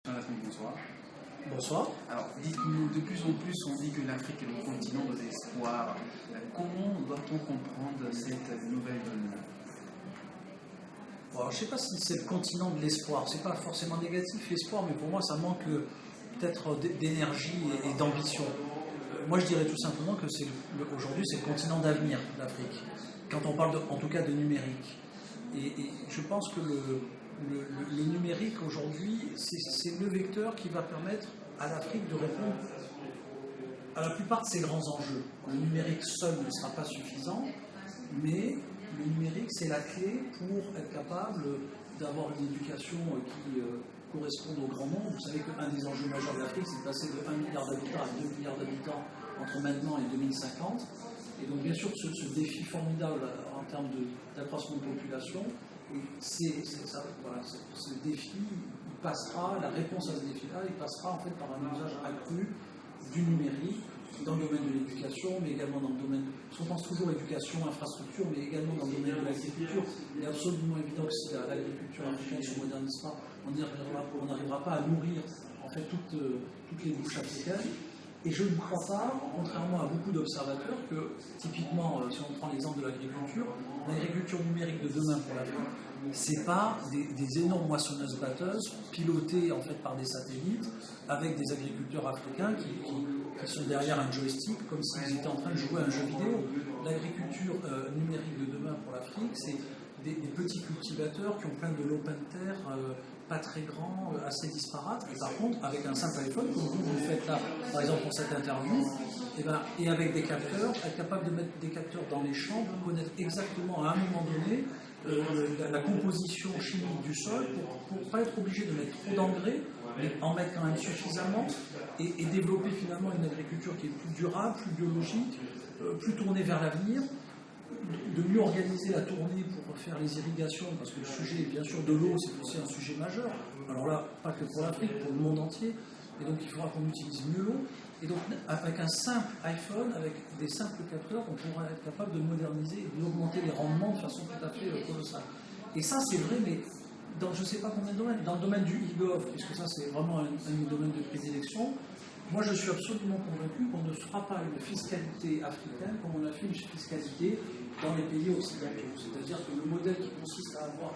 Jonathan, bonsoir. Bonsoir. Alors, dites-nous, de plus en plus, on dit que l'Afrique est le continent de l'espoir. Comment doit-on comprendre cette nouvelle donne? Bon, alors, je ne sais pas si c'est le continent de l'espoir. C'est pas forcément négatif l'espoir, mais pour moi, ça manque peut-être d'énergie et d'ambition. Moi, je dirais tout simplement que aujourd'hui, c'est le continent d'avenir, l'Afrique. Quand on parle en tout cas de numérique. Et je pense que le numérique aujourd'hui, c'est le vecteur qui va permettre à l'Afrique de répondre à la plupart de ses grands enjeux. Le numérique seul ne sera pas suffisant, mais le numérique, c'est la clé pour être capable d'avoir une éducation qui corresponde au grand monde. Vous savez qu'un des enjeux majeurs de l'Afrique, c'est de passer de 1 milliard d'habitants à 2 milliards d'habitants entre maintenant et 2050. Et donc, bien sûr, ce défi formidable en termes d'accroissement de population, ce défi, il passera, la réponse à ce défi-là, il passera en fait par un usage accru du numérique dans le domaine de l'éducation, mais également dans le domaine, parce qu'on pense toujours éducation, infrastructure, mais également dans le domaine de l'agriculture. Il est absolument évident que si l'agriculture africaine ne se modernise pas, on n'arrivera pas à nourrir en fait toutes les bouches africaines. Et je ne crois pas, contrairement à beaucoup d'observateurs, que typiquement, si on prend l'exemple de l'agriculture numérique de demain pour l'Afrique, ce n'est pas des énormes moissonneuses-batteuses pilotées en fait par des satellites avec des agriculteurs africains qui sont derrière un joystick comme s'ils étaient en train de jouer à un jeu vidéo. L'agriculture numérique de demain pour l'Afrique, c'est des petits cultivateurs qui ont plein de l'open terre, pas très grands, assez disparates, et par contre, avec un simple iPhone, comme vous le faites là, par exemple pour cette interview, et avec des capteurs, être capable de mettre des capteurs dans les champs pour connaître exactement à un moment donné la composition chimique du sol, pour ne pas être obligé de mettre trop d'engrais, mais en mettre quand même suffisamment, et développer finalement une agriculture qui est plus durable, plus biologique, plus tournée vers l'avenir, de mieux organiser la tournée pour faire les irrigations, parce que le sujet, bien sûr, de l'eau, c'est aussi un sujet majeur. Alors là, pas que pour l'Afrique, pour le monde entier. Et donc, il faudra qu'on utilise mieux l'eau. Et donc, avec un simple iPhone, avec des simples capteurs, on pourra être capable de moderniser et d'augmenter les rendements de façon tout à fait colossale. Et ça, c'est vrai, mais dans je ne sais pas combien de domaines. Dans le domaine du e-gov, puisque ça, c'est vraiment un domaine de prédilection, moi, je suis absolument convaincu qu'on ne fera pas une fiscalité africaine comme on a fait une fiscalité dans les pays occidentaux. C'est-à-dire que le modèle qui consiste à avoir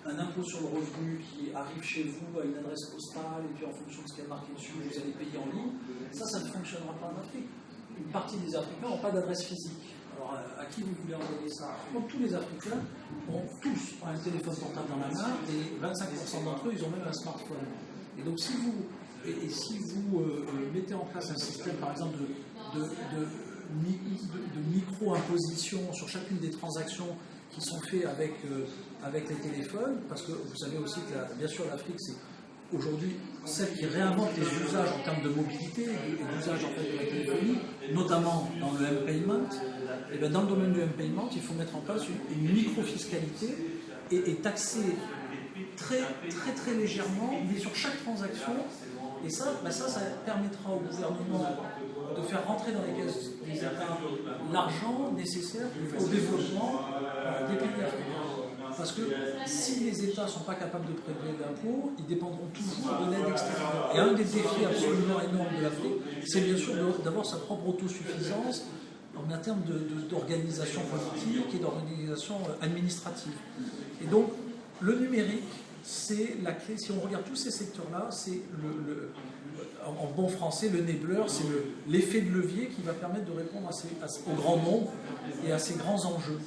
un impôt sur le revenu qui arrive chez vous à une adresse postale et puis en fonction de ce qui est marqué dessus, vous allez payer en ligne, ça ne fonctionnera pas en Afrique. Une partie des Africains n'ont pas d'adresse physique. Alors, à qui vous voulez envoyer ça? Donc, tous les Africains ont tous un téléphone portable dans la main et 25% d'entre eux, ils ont même un smartphone. Et donc, si vous mettez en place un système, par exemple, de micro-imposition sur chacune des transactions qui sont faites avec les téléphones, parce que vous savez aussi que, bien sûr, l'Afrique, c'est aujourd'hui celle qui réinvente les usages en termes de mobilité et d'usage en fait de la téléphonie, notamment dans le M-Payment. Et bien, dans le domaine du M-Payment, il faut mettre en place une micro-fiscalité et taxer très légèrement, mais sur chaque transaction. Et ça permettra au gouvernement de faire rentrer dans les caisses des États l'argent nécessaire au développement des pays africains. Parce que si les États ne sont pas capables de prélever d'impôts, ils dépendront toujours de l'aide extérieure. Et un des défis absolument énormes de l'Afrique, c'est bien sûr d'avoir sa propre autosuffisance en termes d'organisation politique et d'organisation administrative. Et donc, le numérique, c'est la clé. Si on regarde tous ces secteurs-là, c'est en bon français, le enabler, c'est l'effet de levier qui va permettre de répondre au grand nombre et à ces grands enjeux.